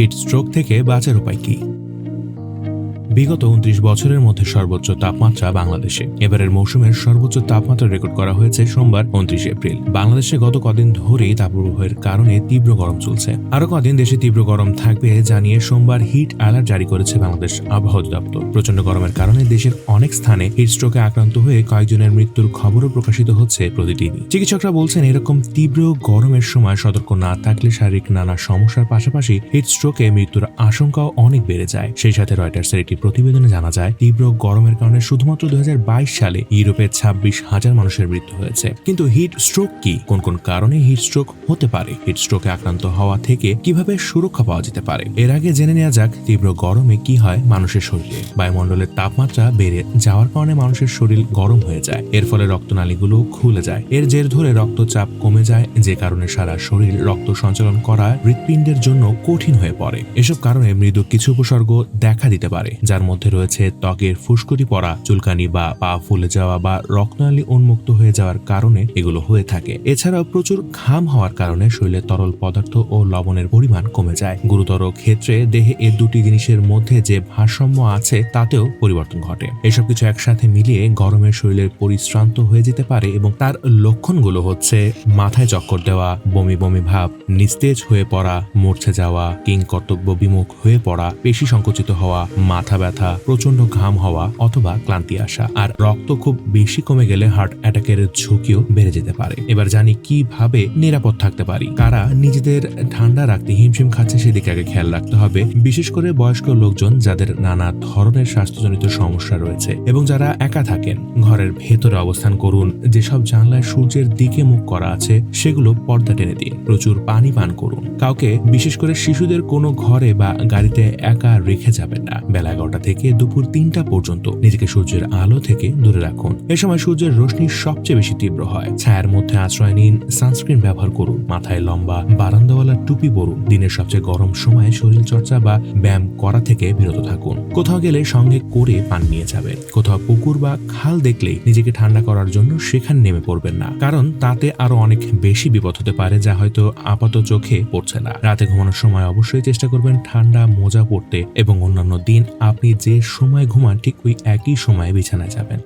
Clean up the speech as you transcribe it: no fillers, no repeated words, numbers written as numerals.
Heat stroke থেকে বাঁচার উপায় কি? বিগত ২৯ বছরের মধ্যে সর্বোচ্চ তাপমাত্রা বাংলাদেশে। এবারের মৌসুমের সর্বোচ্চ তাপমাত্রা রেকর্ড করা হয়েছে সোমবার ২৯ এপ্রিল। বাংলাদেশে গত কদিন ধরেই তাপপ্রবাহের কারণে তীব্র গরম চলছে। আরো কদিন দেশে তীব্র গরম থাকবে জানিয়ে সোমবার হিট অ্যালার্ট জারি করেছে বাংলাদেশ আবহাওয়া দপ্তর। প্রচন্ড গরমের কারণে দেশের অনেক স্থানে হিট স্ট্রোকে আক্রান্ত হয়ে কয়েকজনের মৃত্যুর খবরও প্রকাশিত হচ্ছে প্রতিদিনই। চিকিৎসকরা বলছেন, এরকম তীব্র গরমের সময় সতর্ক না থাকলে শারীরিক নানা সমস্যার পাশাপাশি হিট স্ট্রোকে মৃত্যুর আশঙ্কাও অনেক বেড়ে যায়। সেই সাথে রয়টার্সের একটি প্রতিবেদনে জানা যায়, তীব্র গরমের কারণে শুধুমাত্র ২০২২ সালে ইউরোপে ২৬,০০০ মানুষের মৃত্যু হয়েছে। কিন্তু হিট স্ট্রোক কি? কোন কোন কারণে হিট স্ট্রোক হতে পারে? হিট স্ট্রোকে আক্রান্ত হওয়া থেকে কিভাবে সুরক্ষা পাওয়া যেতে পারে? এর আগে জেনে নেওয়া যাক তীব্র গরমে কি হয় মানুষের শরীরে। বায়ুমণ্ডলের তাপমাত্রা বেড়ে যাওয়ার কারণে মানুষের শরীর গরম হয়ে যায়। এর ফলে রক্তনালীগুলো খুলে যায়। এর জের ধরে রক্তচাপ কমে যায়, যে কারণে সারা শরীর রক্ত সঞ্চালন করা হৃৎপিণ্ডের জন্য কঠিন হয়ে পড়ে। এসব কারণে মৃদু কিছু উপসর্গ দেখা দিতে পারে, যার মধ্যে রয়েছে ত্বকের ফুসকুড়ি পড়া, চুলকানি বা পা ফুলে যাওয়া বা রক্তনালী উন্মুক্ত হয়ে যাওয়ার কারণে এগুলো হয়ে থাকে। এছাড়াও প্রচুর ঘাম হওয়ার কারণে শরীরে তরল পদার্থ ও লবণের পরিমাণ কমে যায়। গুরুতর ক্ষেত্রে দেহে এই দুটি জিনিসের মধ্যে যে ভারসাম্য আছে তাতেও পরিবর্তন ঘটে। এসব কিছু একসাথে মিলিয়ে গরমে শরীরের পরিশ্রান্ত হয়ে যেতে পারে এবং তার লক্ষণগুলো হচ্ছে মাথায় চক্কর দেওয়া, বমি বমি ভাব, নিস্তেজ হয়ে পড়া, মূর্ছে যাওয়া, কিংকর্তব্য বিমুখ হয়ে পড়া, পেশি সংকুচিত হওয়া, মাথা ব্যথা, প্রচন্ড ঘাম হওয়া অথবা ক্লান্তি আসা। আর রক্ত খুব বেশি কমে গেলে হার্ট অ্যাটাকের ঝুঁকিও বেড়ে যেতে পারে। এবার জানি কিভাবে নিরাপদ থাকতে পারি। কারা নিজেদের ঠান্ডা রাখতে হিমশিম খাচ্ছে সেদিকে আগে খেয়াল রাখতে হবে, বিশেষ করে বয়স্ক লোকজন যাদের নানা ধরনের স্বাস্থ্যজনিত সমস্যা রয়েছে এবং যারা একা থাকেন। ঘরের ভেতরে অবস্থান করুন। যেসব জানলায় সূর্যের দিকে মুখ করা আছে সেগুলো পর্দা টেনে দিন। প্রচুর পানি পান করুন। কাউকে, বিশেষ করে শিশুদের কোনো ঘরে বা গাড়িতে একা রেখে যাবেন না। বেলা ১১টা থেকে দুপুর ৩টা পর্যন্ত নিজেকে সূর্যের আলো থেকে দূরে রাখুন। এ সময় সূর্যের রোশনি সবচেয়ে বেশি তীব্র হয়। ছায়ার মধ্যে আশ্রয় নিন। সানস্ক্রিন ব্যবহার করুন। মাথায় লম্বা বারান্দাওয়ালা টুপি পরুন। দিনের সবচেয়ে গরম সময়ে শরীর চর্চা বা ব্যায়াম করা থেকে বিরত থাকুন। কোথাও গেলে সঙ্গে করে পানি নিয়ে যাবেন। কোথাও পুকুর বা খাল দেখলেই নিজেকে ঠান্ডা করার জন্য সেখানে নেমে পড়বেন না, কারণ তাতে আরো অনেক বেশি বিপদ হতে পারে যা হয়তো আপাত চোখে পড়ছে না। রাতে ঘুমানোর সময় অবশ্যই চেষ্টা করবেন ঠান্ডা মোজা পরতে এবং অন্যান্য দিন আপনি যে সময় ঘুমান ঠিক ওই একই সময়ে বিছানায় যাবেন।